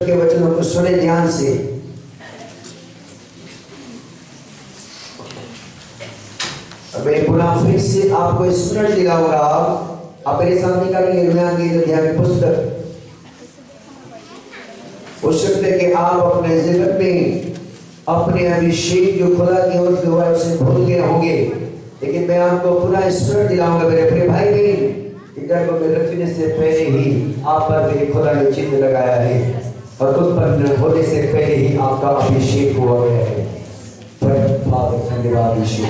के वचनों को सुने ध्यान से। मैं पुनः फिर से आपको स्मरण दिलाऊंगा। आप मेरे सामने निकालेंगे यिर्मयाह की अध्याय की पुस्तक। हो सकता है कि आप अपने जीवन में अपने अभिषेक जो खुदा की ओर से हुआ है उसे भूल गए होंगे, लेकिन मैं आपको पुनः स्मरण दिलाऊंगा मेरे प्रिय भाई बहन कि गर्भ में रचने से पहले ही आप पर मेरे खुदा ने चिन्ह लगाया है और उत्पन्न होने से पहले ही आपका अभिषेक हुआ गया है। धन्यवाद यीशु।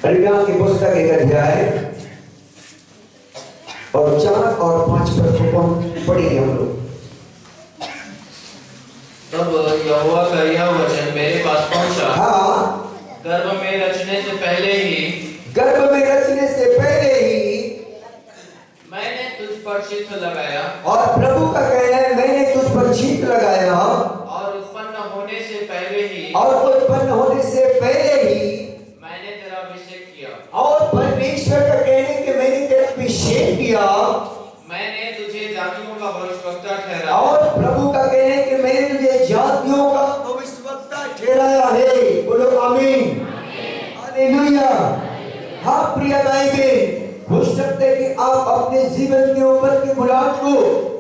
यिर्मयाह की पुस्तक एक अध्याय और 4 और 5 पद पढ़ेंगे हम लोग। तब यहोवा का यह वचन मेरे पास पहुंचा। हाँ, गर्भ में रचने से पहले ही मैंने तुझ पर चित्त लगाया। और प्रभु का कहना है मैंने तुझ पर चित्त लगाया और उत्पन्न होने से पहले ही मैंने तेरा अभिषेक किया। और परमेश्वर का कहने कि मैंने तेरा अभिषेक किया। मैंने तुझे जातियों का भविष्यवक्ता ठहराया। और प्रभु का कहने कि मैंने तुझे जातियों का भविष्यवक्ता ठहराया है। बोलो आमीन, हालेलुया। हाँ प्रिय भाई बहन, हो सकता है कि आप अपने जीवन के ऊपर के बुलाहट को,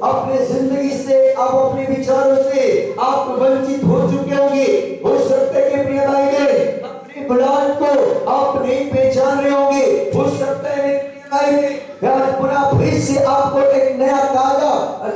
अपने जिंदगी से, आप अपने विचारों से आप वंचित हो चुके होंगे। हो सकता है कि प्रिय भाई बहन अपने बुलाहट को आप नहीं पहचान रहे होंगे। हो सकता है प्रिय भाई बहन आज पुनः फिर से आपको एक नया ताजा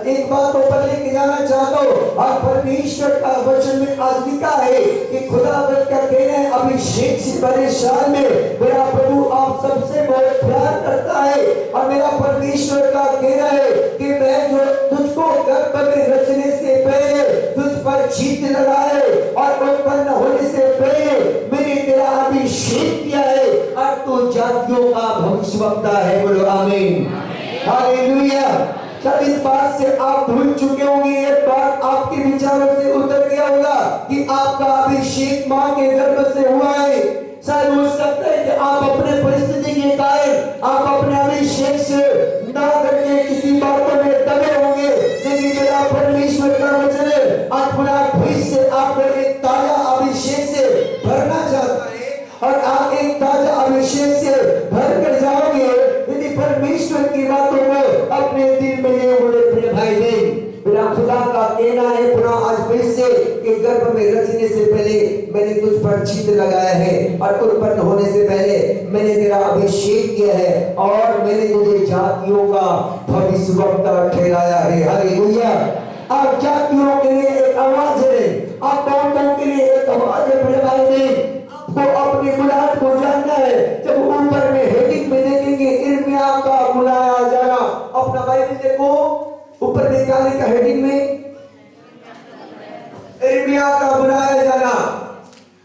एक बात को पर लेके जाना चाहता हूँ। आज परमेश्वर का वचन में आज लिखा है कि खुदावंद का कहना है अभिषेक से भरे साल में मेरा प्रभु आप सबसे बहुत प्यार करता है। और मेरा परमेश्वर का कहना है कि मैं जो तुझको गर्भ में रचने से पहले तुझ पर चित्त लगाए और उत्पन्न होने से पहले मैंने तेरा अभिषेक किया है और तू जातियों का भविष्यवक्ता है। बोलो आमीन, हालेलुया। जब इस बात से आप भूल चुके होंगे, ये बात आपके विचारों से उतर गया होगा कि आपका अभिषेक मां के गर्भ से हुआ है। शायद हो सकता है कि आप अपने परिस्थिति के कारण आप अपने अभिषेक से ना करके किसी बातों में दबे होंगे, लेकिन मेरा परमेश्वर का वचन है आज पुनः फिर से आपको एक ताजा अभिषेक से भरना चाहता है और आप एक ताजा अभिषेक से भर कर जाओगे यदि परमेश्वर की बातों को अपने दिल में लिए हुए। प्रिय भाई बहन, मेरा खुदा का कहना है पुनः आज फिर से कि गर्भ में रचने से पहले मैंने तुझ पर चित्त लगाया है और उत्पन्न होने से पहले मैंने तेरा अभिषेक किया है और मैंने तुझे जातियों का भविष्यवक्ता ठहराया है। हालेलुया। आप जातियों के लिए एक आवाज है, आप कौन के लिए एक आवाज है। प्रिय भाई बहन, आपको अपने बुलाहट को जानना है। जब ऊपर में हेडिंग में देखेंगे यिर्मयाह का बुलाया जाना, अपना बाइबल देखो ऊपर निकालने का हेडिंग में यिर्मयाह का बुलाया जाना।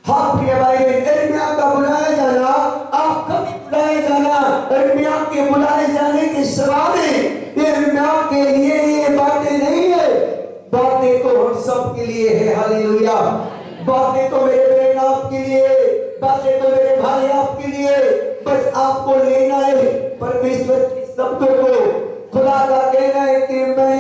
हाँ प्रिय भाई बहन, यिर्मयाह का बुलाया जाना, आप कभी बुलाए जाना, यिर्मयाह के बुलाए जाने के सवाल है। यिर्मयाह के लिए ये बातें नहीं है, बातें तो हम सब के लिए है। हालेलुया। बातें तो मेरे बहन आपके लिए, बातें तो मेरे भाई आपके लिए, बस आपको लेना है परमेश्वर के शब्दों को। खुदा का कहना है कि मैं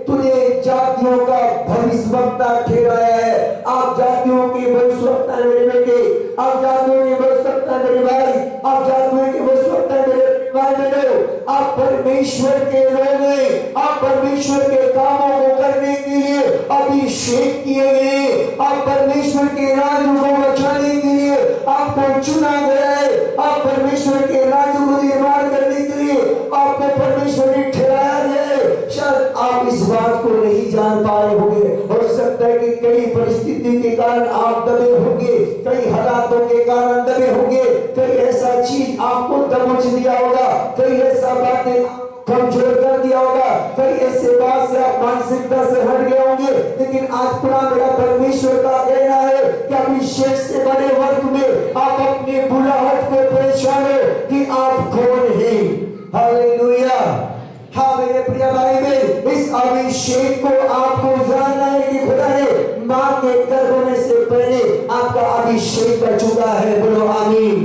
तुझे जातियों का भविष्यवक्ता ठहराया है। आप जातियों के भविष्यवक्ता मेरे बेटे, आप जातियों के भविष्यवक्ता मेरे भाई, आप जातियों के भविष्यवक्ता मेरे भाई बहनों। आप परमेश्वर के लोग हैं, आप परमेश्वर के कामों को करने के लिए अभिषेक किए गए, आप परमेश्वर के राज्य को बचाने के लिए आपको चुना गया है, आप परमेश्वर के राज्य को निर्माण करने के लिए आपको परमेश्वर ने ठहराया गया है। शायद आप इस बात को नहीं जान पा रहे होंगे। हो सकता है कि कई परिस्थिति के कारण आप दबे होंगे, कई हालातों के कारण दबे होंगे, कई ऐसा चीज आपको दबोच दिया होगा, कई ऐसा बातें कमजोर कर दिया होगा, कई ऐसे बात से आप मानसिकता से हट गए होंगे। लेकिन आज पुनः मेरा परमेश्वर का कहना है कि अभिषेक से बड़े वर्ग में आप अपने बुलाहट को पहचानो कि आप कौन हैं। हालेलुया। हाँ मेरे प्रिय भाई बहन, इस अभिषेक को आपको जानना है कि खुदा ने मां के गर्भ होने से पहले आपका अभिषेक कर चुका है। बोलो आमीन।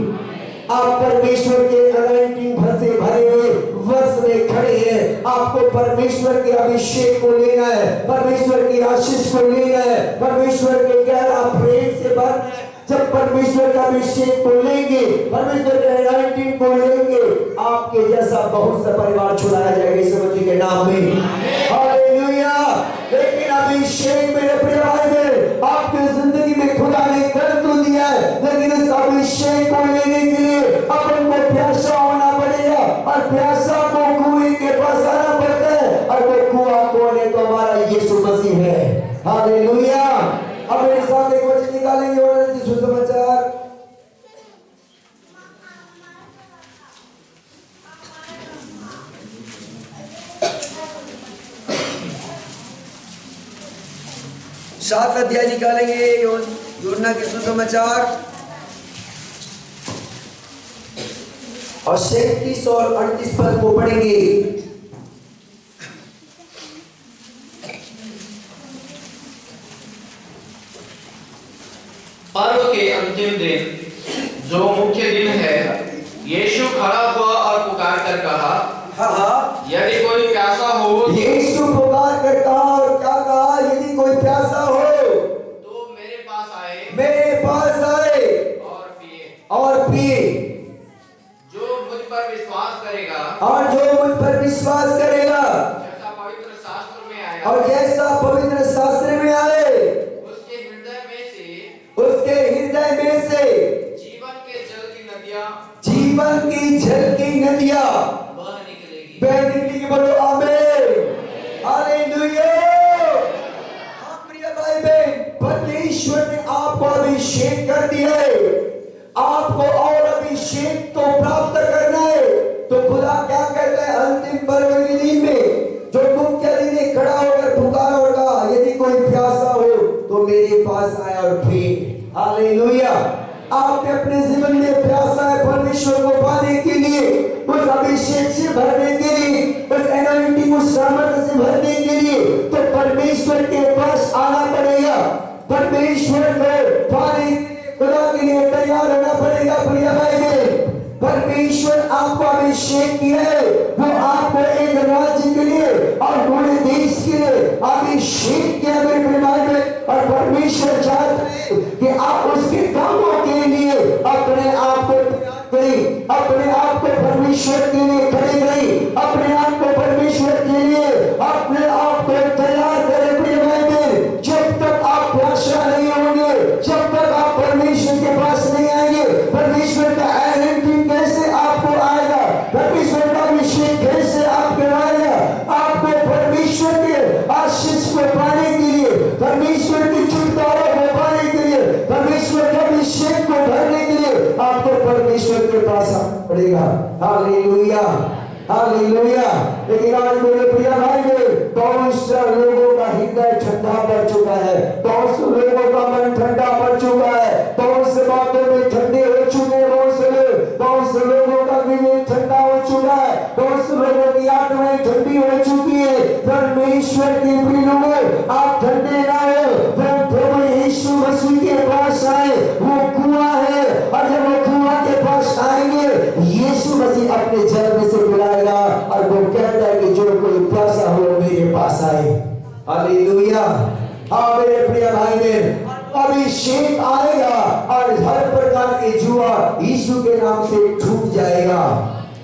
आप परमेश्वर के अनॉइंटिंग से भरे हुए वर्ष में खड़े हैं, आपको परमेश्वर के अभिषेक को लेना है, परमेश्वर की आशीष को लेना है, परमेश्वर के गहरा प्रेम से भरना है। जब परमेश्वर का अभिषेक को लेंगे, परमेश्वर के anointing को लेंगे, आपके जैसा बहुत सा परिवार छुड़ाया जाएगा यीशु मसीह के नाम में। हालेलुया। लेकिन अभिषेक मेरे प्रिय भाई बहन, आपकी जिंदगी में खुदा ने कर तो दिया है, लेकिन इस अभिषेक को लेने के लिए अपन को प्यासा होना पड़ेगा, और प्यासा को कुएं के पास आना पड़ता है, और वो कुआं कौन है? तो हमारा यीशु मसीह है। हालेलुया। अब मेरे साथ एक वचन निकालेंगे और सुसमाचार 7 अध्याय निकालेंगे यूहन्ना के सुसमाचार और 37 और 38 पद को पढ़ेंगे। पर्व के अंतिम दिन, जो मुख्य दिन है, यीशु खड़ा हुआ और पुकार कर कहा, यदि कोई प्यासा हो। यीशु पुकार कर कहा और क्या कहा? यदि कोई प्यासा हो तो मेरे पास आए और पिए। जो मुझ पर विश्वास करेगा, और जो मुझ पर विश्वास करेगा, जैसा पवित्र शास्त्र में आया, और जैसा पवित्र शास्त्र में आए, उसके हृदय में से जीवन की जल की नदियां बह निकलेगी। बोलो आमीन। हालेलुया। हाँ प्रिय भाई बहन, परमेश्वर ने आपको अभिषेक कर दिया है, आपको और अभिषेक तो प्राप्त करना है। तो खुदा क्या कहता है? अंतिम पर्व के दिन में जो मुख्य दिन में खड़ा होकर पुकार होगा, यदि कोई प्यासा हो तो मेरे पास आया और पिए। हालेलुया। आपने अपने जीवन में प्यासा है परमेश्वर को पाने के लिए, उस अभिषेक से भरने के लिए, उस एनर्जी उस सामर्थ्य से भरने के लिए, तो परमेश्वर के पास आना पड़ेगा। परमेश्वर को पाने खुदा के लिए तैयार होना पड़ेगा। प्रिय भाई बहन, परमेश्वर आपको अभिषेक किया है, वो आपको एक राज्य के लिए और पूरे देश के लिए अभिषेक किया मेरे प्रिय भाई बहन। और परमेश्वर चाहते हैं कि आप उसके कामों के लिए अपने आप को तैयार करें, अपने आप को परमेश्वर के लिए खड़े करें, अपने आप को परमेश्वर के लिए अपने आप को तैयार करें। प्रिय भाई बहन, जब तक आप प्यासा नहीं होंगे, जब तक आप परमेश्वर के पास नहीं आएंगे, परमेश्वर का एनर्जी कैसे आपको आएगा? परमेश्वर का अभिषेक कैसे आपको आएगा? आपको परमेश्वर के आशीष को पाने के लिए, परमेश्वर की छुटकारा को पाने के लिए, परमेश्वर के अभिषेक को भरने के लिए आपको परमेश्वर के पास आना पड़ेगा। Hallelujah, hallelujah. लेकिन आज मेरे प्रिय भाई बहुत से लोगों का हृदय ठंडा पड़ चुका है, बहुत से लोगों का मन ठंडा पड़ चुका है, बहुत से बातों में ठंडे हो चुके हैं, बहुत से लोगों का विवेक ठंडा हो चुका है, बहुत से लोगों की आत्माएं ठंडी हो चुकी है। परमेश्वर के प्रिय लोगों, आप ठंडे ना हो, प्रभु यीशु मसीह के पास आए, वो कुआं है, और जब वो कुआं के पास आएंगे, यीशु मसीह अपने जल में से बुलाएगा और वो कहता है कि जो कोई प्यासा हो मेरे पास आए। हालेलुया। हाँ मेरे प्रिय भाई बहन, अभिषेक आएगा और हर प्रकार के जुआ यीशु के नाम से छूट जाएगा।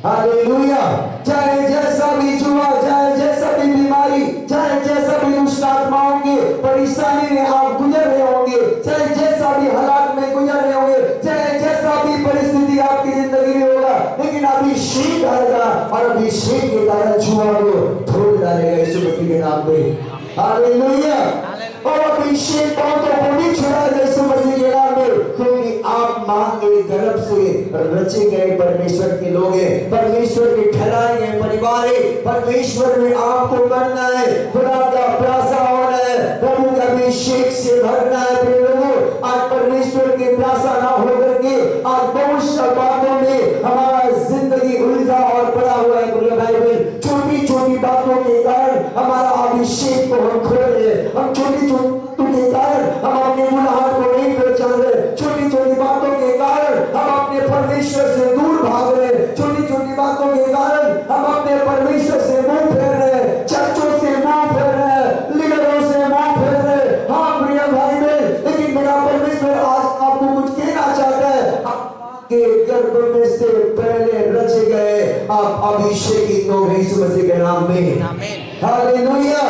हालेलुया। चाहे जैसा भी जुआ, चाहे जैसा भी बीमारी, चाहे जैसा भी दुष्ट आत्माओं की परेशानी में आप गुजर रहे होंगे, चाहे जैसा भी हालात में गुजर रहे होंगे, चाहे जैसा भी परिस्थिति आपकी जिंदगी में होगा, लेकिन अभिषेक आएगा और अभिषेक के कारण जुआ को तोड़ डालेगा यीशु मसीह के नाम में। हालेलुया। और अभिषेक बहुतों को भी छुड़ा यीशु मसीह के नाम में, क्योंकि आप मां के गर्भ से रचे गए परमेश्वर के लोग हैं, परमेश्वर के ठहराए गए परिवार है। परमेश्वर में आपको करना है, खुदा का प्यासा होना है, प्रभु के अभिषेक से भरना है। प्रिय लोगों, आज परमेश्वर के प्यासा ना होकर के आज बहुत सी बातों में हमारा जिंदगी उलझा और पड़ा हुआ है। प्रिय भाई बहन, छोटी छोटी बातों के कारण हमारा अभिषेक को हम खो रहे हैं, हम छोटी छोटी बातों के कारण हम अपने मुलाकात को नहीं पहचान रहे, छोटी छोटी बातों के कारण हम अपने परमेश्वर से दूर भाग रहे, छोटी छोटी बातों के कारण हम अपने परमेश्वर से अभिषेक हो गई यीशु मसीह के नाम में। आमीन। हालेलुया।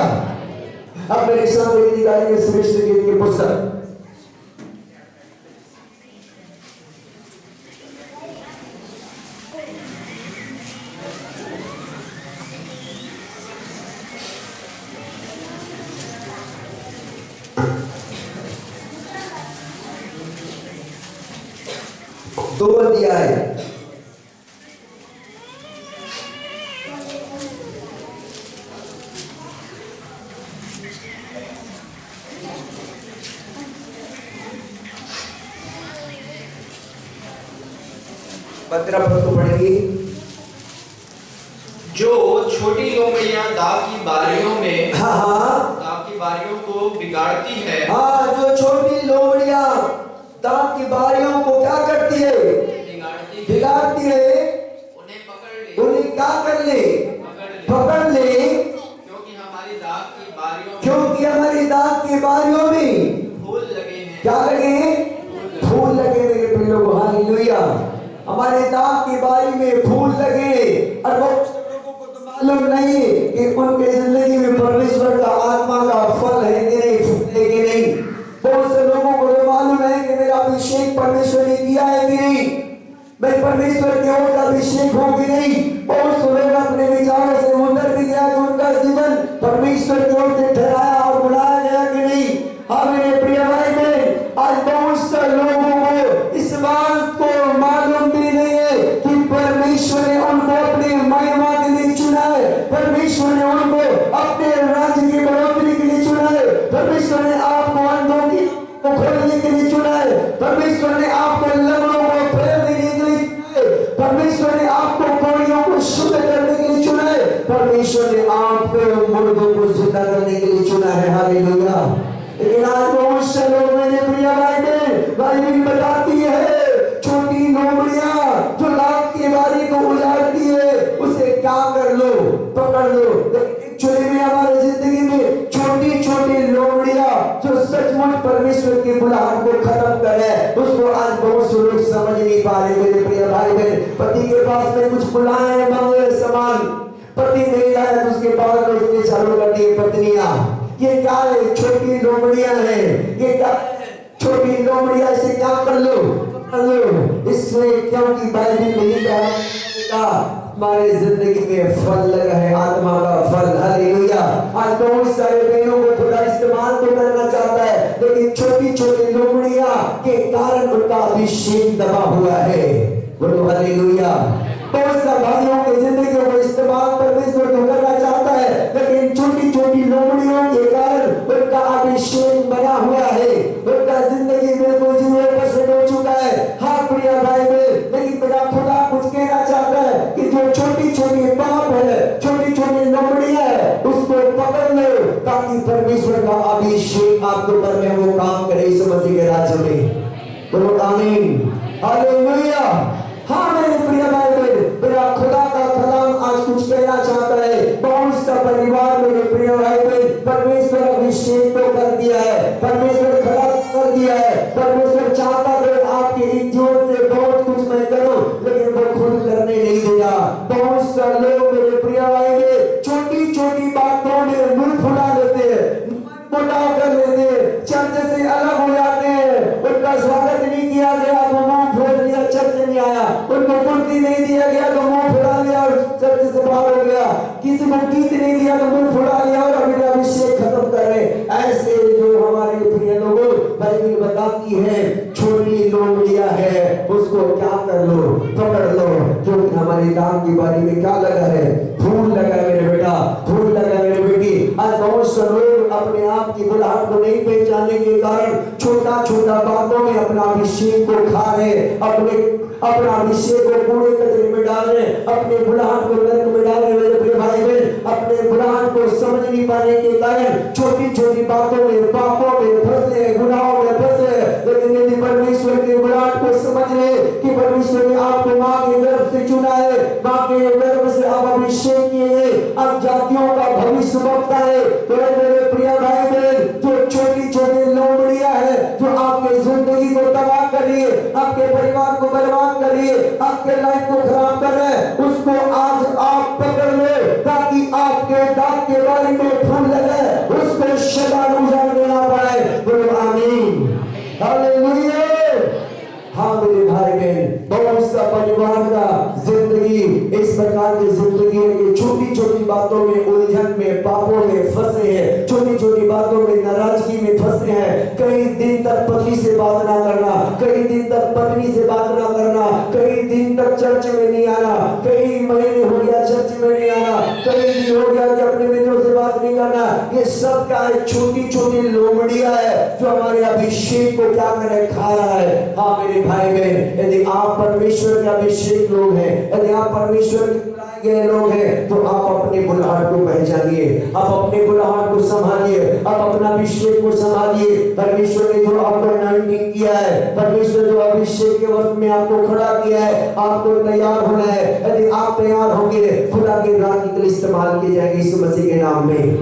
अब मेरे सामने निकालिए श्रेष्ठ गीत की पुस्तक, दो अध्याय, पंद्रह पद को पढ़ेंगे। जो छोटी लोमड़ियां दाग की बारियों में हाँ, दाग की बारियों को बिगाड़ती है, हाँ, जो छोटी लोमड़ियां दाग की बारियों को क्या करती है? बिगाड़ती है। उन्हें पकड़ ले, उन्हें क्या कर ले? पकड़ ले, पकड़ ले, क्योंकि हमारी दाग की बारियों क्योंकि हमारी दाग की बारियों में फूल लगे हैं। क्या लगे हैं? फूल लगे। मेरे प्रिय लोगों, हालेलुया। हमारे दाग की बारी में फूल लगे। और बहुत से लोगों को तो मालूम नहीं है कि उनके जिंदगी में परमेश्वर का आत्मा का फल है कि नहीं, फूल है कि नहीं। बहुत से लोगों को तो मालूम है कि मेरा अभिषेक परमेश्वर ने किया है कि नहीं, मैं परमेश्वर की ओर का अभिषेक हूं कि नहीं। बहुत से लोग अपने विचारों से उधर भी गया कि उनका जीवन परमेश्वर की ओर से ठहराया और बुलाया गया कि नहीं। हाँ मेरे प्रिय भाई बहन, आज बहुत से लोगों को इस बात को मालूम भी नहीं है कि परमेश्वर ने उनको अपनी महिमा के लिए चुना है, परमेश्वर ने उनको अपने राज्य की बढ़ोतरी के लिए चुना है, परमेश्वर ने आपको अंधों की को खोलने के लिए चुना है, परमेश्वर ने आपको लंगड़ों को पैर देने के लिए चुना है, परमेश्वर ने आपको कोड़ियों को शुद्ध करने के लिए चुना है, परमेश्वर ने आपको मुर्दों को जिंदा करने के लिए चुना है। हालेलुया। लेकिन आज बहुत से लोग, मेरे प्रिय भाई बहन, बाइबल बताती है छोटी लोमड़ियां जो लाख की बारी को उजाड़ती है, उसे क्या कर लो? पकड़ लो। एक्चुअली में हमारे जिंदगी में छोटी छोटी लोमड़ियां जो सचमुच परमेश्वर की बुलाहट को खत्म करे, उसको आज बहुत से लोग समझ नहीं पा रहे। मेरे प्रिय भाई बहन, पति के पास में कुछ बुलाए मांगे सामान, पति नहीं लाया तो उसके बाद में उसने चालू कर दी पत्नियां। ये क्या है? छोटी लोमड़ियां हैं। ये क्या छोटी लोमड़ियां? इसे क्या कर लो? कर लो। इसमें क्योंकि बाइबल में कहा हमारे जिंदगी में फल लगा है, आत्मा का फल। हालेलुया। आज बहुत सारे बहनों को थोड़ा इस्तेमाल तो करना चाहता है, लेकिन छोटी छोटी लोमड़ियां के कारण उनका अभिषेक दबा हुआ है। बोलो हालेलुया। बहुत सा भाइयों के जिंदगी को इस्तेमाल परमेश्वर तो करना चाहता है, लेकिन छोटी छोटी लोमड़ियों के कारण उनका अभिषेक बना हुआ है, उनका जिंदगी बिल्कुल 0% हो चुका है। हाँ प्रिय भाई बहन, लेकिन मेरा खुदा कुछ कहना चाहता है कि जो छोटी छोटी पाप है, छोटी छोटी लोमड़ियां है, उसको पकड़ लो ताकि परमेश्वर का अभिषेक आपके ऊपर में वो काम करे यीशु मसीह के राज्य में। बोलो आमीन। हालेलुया। हाँ मेरे प्रिय भाई बहन, मेरा खुदा का कलाम आज कुछ कहना चाहता है। बहुत सा परिवार मेरे प्रिय भाई बहन परमेश्वर अभिषेक को कर दिया है, परमेश्वर खड़ा कर दिया है, परमेश्वर चाहता है आपके जीवन से बहुत कुछ मैं करूं, लेकिन वो खुद करने नहीं देगा। बहुत सा लोग मेरे प्रिय भाई बहन छोटी छोटी बातों में मुंह फुला लेते हैं, मुटाव कर लेते हैं, चर्च से अलग हो जाते हैं, उनका स्वागत नहीं किया गया तो मुंह फोड़ लिया, चर्च नहीं आया, उनको कुर्सी नहीं दिया गया तो मुंह फुला लिया और चर्च से बाहर हो गया, किसी को गीत नहीं दिया तो मुंह फुला लिया और अपने अभिषेक खत्म कर रहे। ऐसे जो हमारे प्रिय लोगों बाइबल बताती है छोटी लोमड़ियां है, उसको क्या कर लो? पकड़ लो। क्योंकि हमारी दाग की बारी में क्या लगा है? फूल लगा है मेरे बेटा, फूल लगा है मेरे बेटी। आज बहुत से लोग अपने आप की बुलाहट को नहीं पहचानने के कारण छोटा छोटा बातों में अपना अभिषेक को खा रहे, अपना अभिषेक को कूड़े कचरे में डाल रहे, अपने बुलाहट को नरक में डाल रहे। मेरे प्रिय भाई बहन, अपने बुलाहट को समझ नहीं पाने के कारण छोटी छोटी बातों में, पापों में फंसे, गुनाहों में फंसे। लेकिन यदि परमेश्वर के बुलाहट को समझ ले कि परमेश्वर ने आपको मां के गर्भ से चुना है, मां के गर्भ से आप अभिषेक किए हैं, आप जातियों का भविष्य वक्ता है, तो मेरे प्रिय भाई बहन जो छोटी छोटी लोमड़ियां है जो आपके जिंदगी को तबाह कर रही है, आपके परिवार को बर्बाद कर रही है, आपके लाइफ को खराब कर रहे हैं, उसको आज आप पकड़ लो छोटी बातों में, उलझन में, पापों में फंसे हैं, छोटी छोटी बातों में नाराजगी में फंसे हैं। कई दिन तक पति से बात ना करना, कई दिन तक पत्नी से बात ना करना, कई दिन तक चर्च में नहीं आना, कई महीने हो गया चर्च में नहीं आना, कई दिन हो गया कि अपने मित्रों से बात नहीं करना। ये सब क्या है? छोटी छोटी लोमड़ियां है जो हमारे अभिषेक को क्या करे? खा रहा है। हाँ मेरे भाई बहन, यदि आप परमेश्वर के अभिषेक लोग हैं, यदि आप परमेश्वर के बुलाए गए लोग हैं, तो आप अपने बुलाहट को पहचानिए, आप अपने बुलाहट को संभालिए, आप अपना अभिषेक को संभालिए। परमेश्वर ने जो आपको अनॉइंटिंग किया है, परमेश्वर जो अभिषेक के वक्त में आपको खड़ा किया है, आपको तैयार होना है। यदि आप तैयार होंगे, खुदा के राज्य के लिए इस्तेमाल किए जाएंगे यीशु मसीह के नाम में।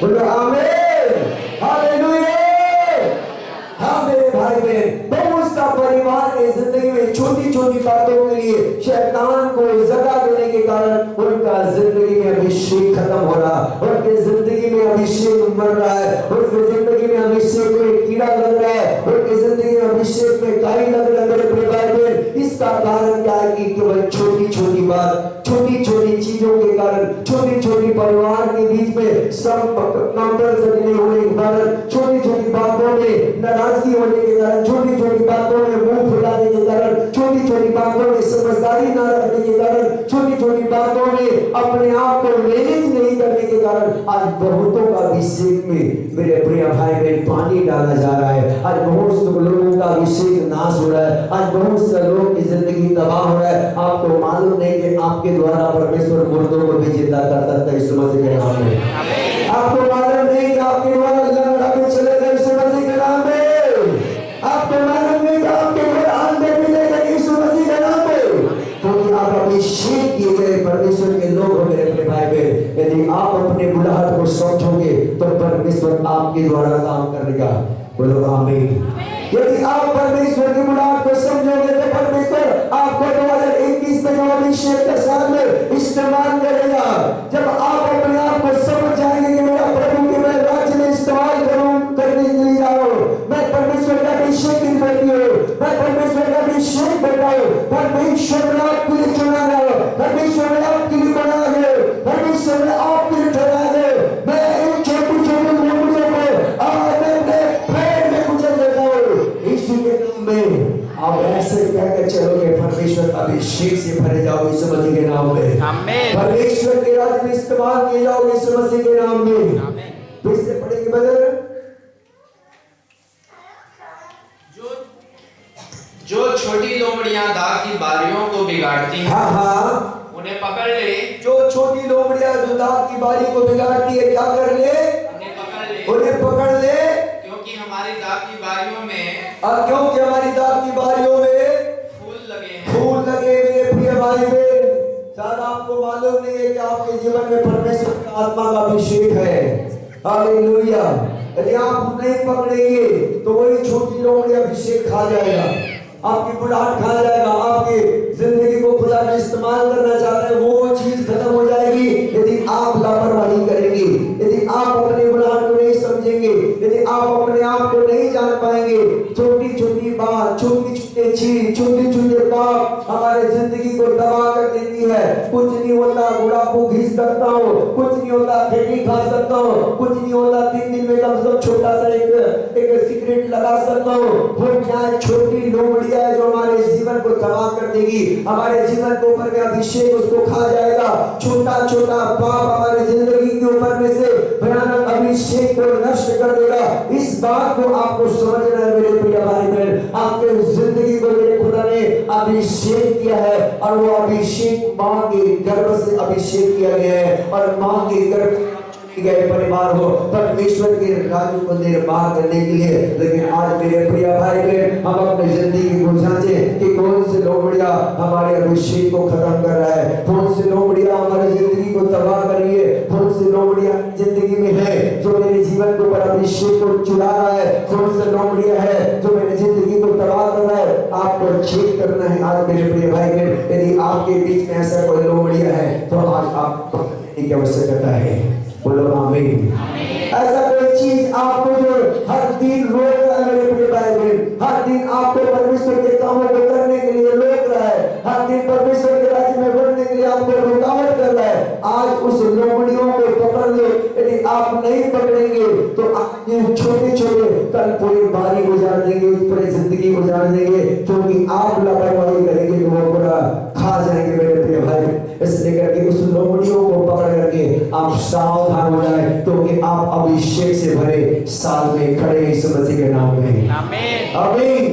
बोलो आमीन, हालेलुया। हाँ मेरे भाई बहन, बहुत सा परिवार की जिंदगी में छोटी छोटी बातों के लिए शैतान को जगह देने के कारण उनका जिंदगी में अभिषेक खत्म हो रहा, उनके जिंदगी में अभिषेक मर रहा है, उनकी जिंदगी में अभिषेक में कीड़ा लग रहा है, उनकी जिंदगी में अभिषेक में काई लग रहा है। मेरे भाई बहन, इसका कारण क्या है? कि केवल छोटी छोटी बात, छोटी छोटी चीजों के कारण, छोटी छोटी परिवार के बीच में सब नंबर नहीं होने के कारण, छोटी छोटी बातों में नाराजगी होने के कारण, छोटी छोटी बातों में मुंह फुलाने के कारण, छोटी छोटी बातों में समझदारी न रखने के कारण, छोटी छोटी बातों में अपने आप को मैनेज नहीं करने के कारण आज बहुतों का अभिषेक में मेरे प्रिय भाई बहन पानी डाला जा रहा है। आज बहुत से लोगों का अभिषेक नाश हो रहा है, आज बहुत से लोगों की जिंदगी तबाह हो रहा है। आपको मालूम नहीं कि आपके द्वारा परमेश्वर मुर्दों को भी जिंदा कर सकता है यीशु मसीह के नाम में। आपको मालूम नहीं कि आपके द्वारा लंगड़ा भी चलेगा यीशु मसीह के नाम में। आपको मालूम नहीं कि आपके द्वारा अंधे भी लेगा यीशु मसीह के नाम में, क्योंकि आप अभिषेक किए गए परमेश्वर के लोग हो मेरे अपने भाई बहन। यदि आप अपने बुलाहट को समझोगे तो परमेश्वर आपके द्वारा काम करेगा। बोलो आमीन। यदि आप परमेश्वर की बुलाहट को समझोगे तो परमेश्वर आपको 2021 में जो अभिषेक के साथ में इस्तेमाल करेगा। जब आप अपने आप को समझ जाएंगे कि मेरा प्रभु के मैं राज्य में इस्तेमाल करूं, करने के लिए जाओ, मैं परमेश्वर का अभिषेक की बेटी हूं, मैं परमेश्वर का अभिषेक बेटा हूं, परमेश्वर ने आपके लिए चुना है, परमेश्वर ने आपके लिए बना है, परमेश्वर ने आपके लिए ठहरा है। मैं इन छोटी छोटी लोमड़ियों को आज अपने पैर में कुचल देता हूं यीशु के नाम में। आप ऐसे कहकर चलोगे, परमेश्वर का अभिषेक से भरे जाओगे यीशु मसीह के नाम में। आमीन। परमेश्वर के राज्य में इस्तेमाल किए जाओगे यीशु मसीह के नाम में। आमीन। फिर से पढ़ेंगे बदल। जो छोटी लोमड़ियां दाग की बारियों को बिगाड़ती हैं, हाँ उन्हें पकड़ ले। जो छोटी लोमड़ियां जो दाग की बारी को बिगाड़ती है, क्या कर ले? उन्हें पकड़ ले, उन्हें पकड़ ले, क्योंकि हमारी दाग की बारियों में, क्योंकि हमारी दाग की बारियों में फूल लगे हैं। फूल लगे। मेरे प्रिय भाई बहन, शायद आपको मालूम नहीं है कि आपके जीवन में परमेश्वर की आत्मा का अभिषेक है। हालेलुया। यदि आप नहीं पकड़ेंगे तो वही छोटी लोमड़ी अभिषेक खा जाएगा, आपकी बुलाहट खा जाएगा, आपकी जिंदगी को खुदा ने इस्तेमाल करना चाहता है, वो चीज खत्म हो जाएगी यदि आप लापरवाही करेंगे, यदि आप अपने बुलाहट को नहीं समझेंगे, यदि आप अपने आप को नहीं जान पाएंगे। छोटी छोटी बात, छोटी छोटी चीज, छोटे छोटे पाप हमारे जिंदगी को तबाह कर देती है। कुछ नहीं होता, बुढ़ापो घिस सकता हूँ, कुछ नहीं होता, फेंकी खा सकता हूँ, कुछ नहीं होता, 3 दिन में कम से कम छोटा सा एक सिगरेट लगा सकता हूँ। वो क्या है? छोटी लोमड़ी है जो हमारे जीवन को तबाह कर देगी, हमारे जीवन के ऊपर में अभिषेक उसको खा जाएगा। छोटा छोटा पाप हमारे जिंदगी के ऊपर में से भयानक अभिषेक को नष्ट कर देगा। इस बात को आपको समझना है मेरे प्रिय भाई बहन। आपके जिंदगी को मेरे खुदा ने अभिषेक किया है और वो अभिषेक मां के गर्भ से अभिषेक किया गया है और मां के गर्भ गए परिवार हो परमेश्वर के राज्य को निर्माण करने के लिए। लेकिन आज मेरे प्रिय भाई बहन, हम अपनी जिंदगी को जांचें कि कौन से लोमड़ियां हमारे अभिषेक को खत्म कर रहा है, कौन से लोमड़ियां हमारी जिंदगी को तबाह कर रही है, कौन से लोमड़ियां जिंदगी में है जो मेरे जीवन के ऊपर अभिषेक को चुरा रहा है, कौन से लोमड़ियां है जो मेरी जिंदगी को तबाह कर रहा है। आपको चेक करना है आज मेरे प्रिय भाई बहन। यदि आपके बीच में ऐसा कोई लोमड़ियां है तो आज आप की आवश्यकता है। बोलो आमीन। ऐसा कोई चीज आपको जो हर दिन रोक रहा है मेरे प्रिय भाई बहन, हर दिन आपको परमेश्वर के कामों को करने के लिए रोक रहा है, हर दिन परमेश्वर के राज्य में बढ़ने के लिए आपको रुकावट कर रहा है, आज उस लोमड़ी नहीं पकड़ेंगे तो अपने छोटे छोटे कल पूरी बारी गुजार देंगे, पूरी जिंदगी गुजार देंगे, क्योंकि आप लापरवाही करेंगे तो वो पूरा खा जाएंगे मेरे प्रिय भाई। इसलिए करके उस लोमड़ियों को पकड़ करके आप सावधान हो जाए, क्योंकि आप अभिषेक से भरे साल में खड़े यीशु मसीह के नाम में। आमीन आमीन।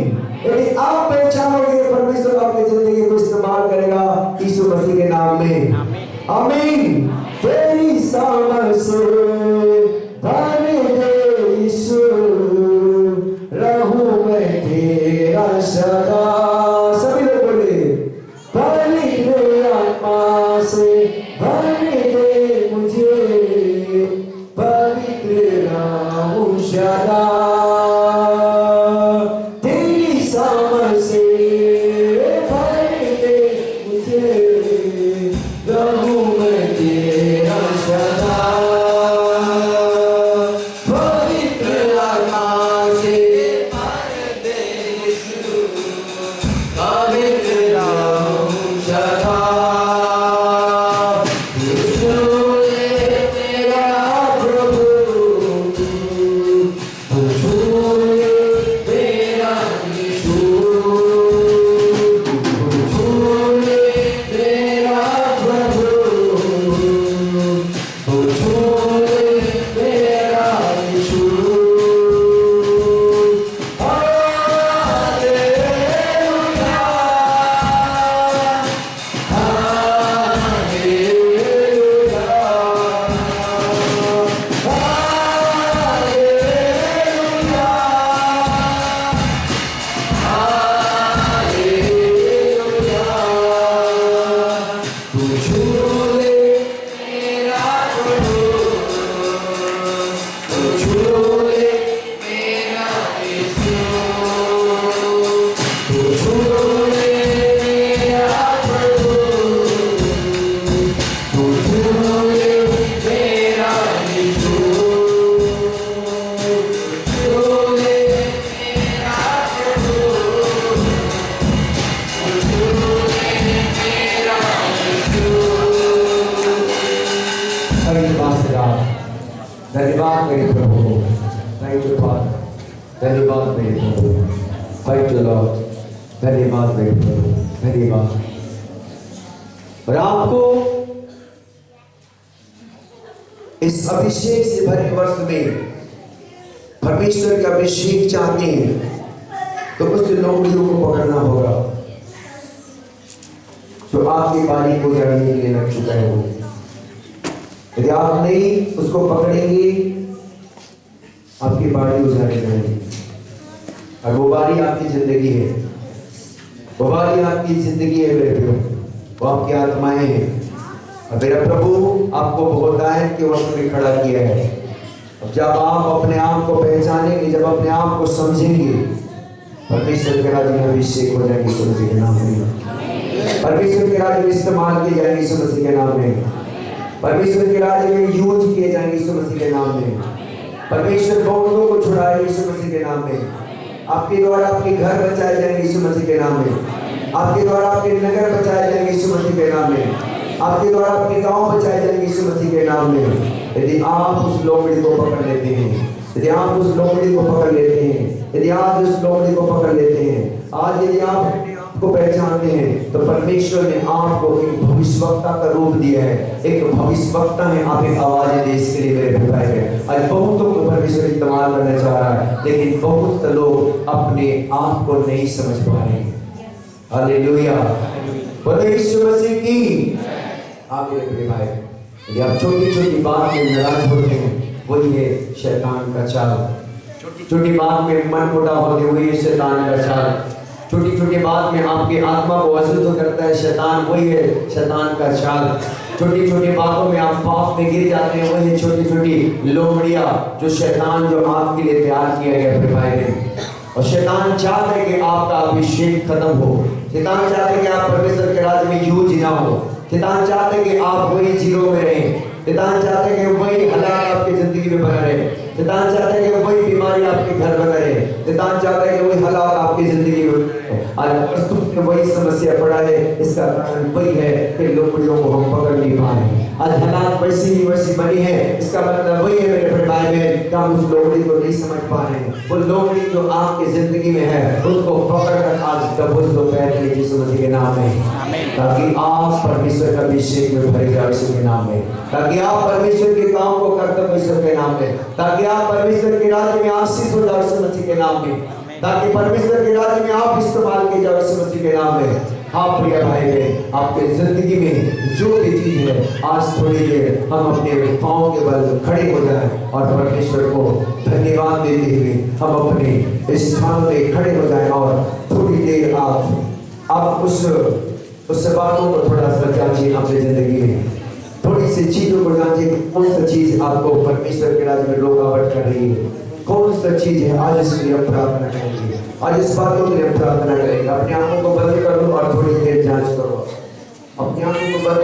यदि आप पहचानोगे परमेश्वर आपकी जिंदगी को इस्तेमाल करेगा यीशु मसीह के नाम में। आमीन। तेरी सामर्थ से भर दे यीशु, रहूं मैं तेरा सदा। सभी लोग बोले पवित्र आत्मा से भर दे मुझे, पवित्र रहूं सदा। तेरी सामर्थ से भर दे मुझे, रहूं मैं तेरा सदा। पवित्र आत्मा से भर दे यीशु, पवित्र रहूं सदा। यीशु तेरा प्रभु, यीशु तेरा यीशु, यीशु तेरा प्रभु, यीशु तेरा यीशु। धन्यवाद मेरे प्रभु, थैंक यू फादर। धन्यवाद मेरे प्रभु, थैंक यू लॉर्ड। धन्यवाद मेरे प्रभु, धन्यवाद। और आपको इस अभिषेक से भरे वर्ष में परमेश्वर का अभिषेक चाहते हैं तो उस लोमड़ियों को पकड़ना होगा जो आपकी बारी को जड़ने के लिए लग चुका है। वो यदि आप नहीं उसको पकड़ेंगे आपकी बारी उजाड़ी जाएगी। और वो बारी आपकी जिंदगी है, वो बारी आपकी जिंदगी है मेरे प्रियो, वो आपकी आत्माएं हैं। और मेरा प्रभु आपको बहुतायत के वक्त में खड़ा किया है। अब जब आप अपने आप को पहचानेंगे, जब अपने आप को समझेंगे, परमेश्वर के राज्य में अभिषेक हो जाएंगे यीशु मसीह के नाम में। परमेश्वर के राज्य में इस्तेमाल किए जाएंगे यीशु मसीह के नाम में। परमेश्वर के राज्य में यूज किए जाएंगे यीशु मसीह के नाम में। परमेश्वर बहुतों को छुड़ाएगा यीशु मसीह के नाम में। आपके द्वारा आपके घर बचाए जाएंगे यीशु मसीह के नाम में। आपके द्वारा आपके नगर बचाए जाएंगे यीशु मसीह के नाम में। आपके द्वारा आपके गांव बचाए जाएंगे यीशु मसीह के नाम में। यदि आप उस लोमड़ी को पकड़ लेते हैं, यदि आप उस लोमड़ी को पकड़ लेते हैं, यदि आप उस लोमड़ी को पकड़ लेते हैं, आज यदि आप को पहचानते हैं तो परमेश्वर ने आपको एक भविष्यवक्ता का रूप दिया है। एक भविष्यवक्ता है, आप एक आवाज है देश के लिए मेरे भाई है। आज बहुतों को परमेश्वर इस्तेमाल करना चाह रहा है, लेकिन बहुत लोग अपने आप को नहीं समझ पा रहे हैं। हालेलुया, बोलो यीशु मसीह की। आप मेरे भाई, यदि आप छोटी छोटी बात में नाराज होते हैं, वही है शैतान का चाल। छोटी बात में मन मुटाव होते, वही है शैतान का चाल। छोटी छोटी बात में आपकी आत्मा को अशुद्ध करता है शैतान, वही है शैतान का चाल। छोटी छोटी बातों में आप पाप में गिर जाते हैं, वही छोटी छोटी लोमड़ियां जो शैतान जो आपके लिए तैयार किया गया अपने भाई ने। और शैतान चाहता है कि आपका अभिषेक खत्म हो। शैतान चाहता है कि आप परमेश्वर के राज्य में यूज ना हो। शैतान चाहता है कि आप वही जीरो में रहें। शैतान चाहता है कि वही हालात आपकी जिंदगी में बना रहे। शैतान चाहता है कि वही बीमारी आपके घर में रहे। शैतान चाहता है कि वही हालात आपकी जिंदगी में। आज प्रस्तुत में वही समस्या पड़ा है। इसका कारण वही है कि लोमड़ियों को हम पकड़ नहीं पा रहे हैं। आज हालात वैसी बनी है, इसका मतलब वही है मेरे बड़े भाई बहन, हम उस लोमड़ी को नहीं समझ पा रहे हैं। वो लोमड़ी जो आपकी जिंदगी में है उसको पकड़कर आज दबोच दो पैर में यीशु मसीह के नाम में, ताकि आप परमेश्वर का अभिषेक में भरे जाओ यीशु के नाम में, ताकि आप परमेश्वर के काम को करते हो यीशु के नाम में, ताकि आप परमेश्वर के राज्य में आशीष हो जाओ यीशु मसीह के नाम में, ताकि परमेश्वर के राज्य में आप इस्तेमाल किए जाओ यीशु मसीह के नाम में। हाँ प्रिय भाई बहन, आपके जिंदगी में जो भी चीज है, आज थोड़ी देर हम अपने पांव के बल खड़े हो जाएं और परमेश्वर को धन्यवाद देते हुए हम अपने स्थान में खड़े हो जाएं और थोड़ी देर आप उस बातों को थोड़ा सा जांचिए अपनी जिंदगी में, थोड़ी सी चीजों को जांचिए, कौन सा चीज आपको परमेश्वर के राज्य में रुकावट कर रही है, कौन सा चीज है। आज इसके लिए हम प्रार्थना करेंगे, आज इस बातों के लिए हम प्रार्थना करेंगे। अपने आंखों को बंद करो और थोड़ी देर जांच करो, अपने आंखों को बंद